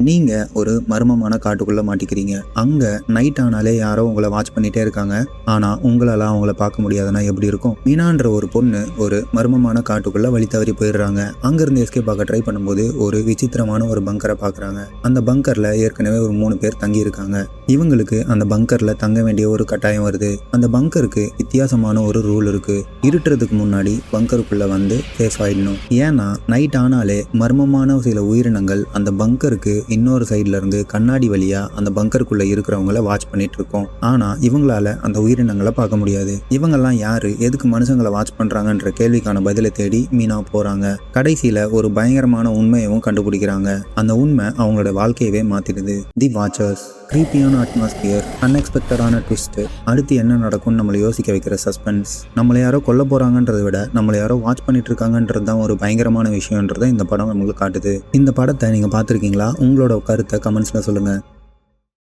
நீங்க ஒரு மர்மமான காட்டுக்குள்ள மாட்டிக்கிறீங்க. அங்க நைட் ஆனாலே யாரோ உங்களை வாட்ச் பண்ணிட்டே இருக்காங்க. ஆனா உங்களால அவங்கள பார்க்க முடியாதுன்னா எப்படி இருக்கும்? மீனான்ற ஒரு பொண்ணு ஒரு மர்மமான காட்டுக்குள்ள வழி தவறி போயிடுறாங்க. அங்கிருந்து எஸ்கேப் ஆக ட்ரை பண்ணும்போது ஒரு விசித்திரமான ஒரு பங்கரை பாக்குறாங்க. அந்த பங்கர்ல ஏற்கனவே ஒரு 3 பேர் தங்கி இருக்காங்க. இவங்களுக்கு அந்த பங்கர்ல தங்க வேண்டிய ஒரு கட்டாயம் வருது. அந்த பங்கருக்கு வித்தியாசமான ஒரு ரூல் இருக்கு. இருட்டுறதுக்கு முன்னாடி பங்கருக்குள்ள வந்து சேஃப் ஆயிடணும். ஏன்னா நைட் ஆனாலே மர்மமான சில உயிரினங்கள் அந்த பங்கருக்கு இன்னொரு சைட்ல இருந்து கண்ணாடி வழியா அந்த பங்கருக்குள்ள இருக்கிறவங்கள வாட்ச் பண்ணிட்டு இருக்கோம். ஆனா இவங்களால அந்த உயிரினங்களை பார்க்க முடியாது. இவங்கெல்லாம் யாரு, எதுக்கு மனுஷங்களை வாட்ச் பண்றாங்கன்ற கேள்விக்கான பதிலை தேடி மீனா போறாங்க. கடைசியில ஒரு பயங்கரமான உண்மையவும் கண்டுபிடிக்கிறாங்க. அந்த உண்மை அவங்களோட வாழ்க்கையவே மாத்திடுது. தி வாட்சர்ஸ். கிரீப்பியான அட்மாஸ்பியர், அன்எக்ஸ்பெக்டடான ட்விஸ்ட், அடுத்து என்ன நடக்கும்னு நம்மளை யோசிக்க வைக்கிற சஸ்பென்ஸ். நம்மளை யாரோ கொல்ல போறாங்கன்றதை விட நம்மளை யாரோ வாட்ச் பண்ணிட்டு இருக்காங்கன்றது தான் ஒரு பயங்கரமான விஷயம்ன்றதை இந்த படம் நம்மளுக்கு காட்டுது. இந்த படத்தை நீங்க பார்த்துருக்கீங்களா? உங்களோட கருத்தை கமெண்ட்ஸ்ல சொல்லுங்க.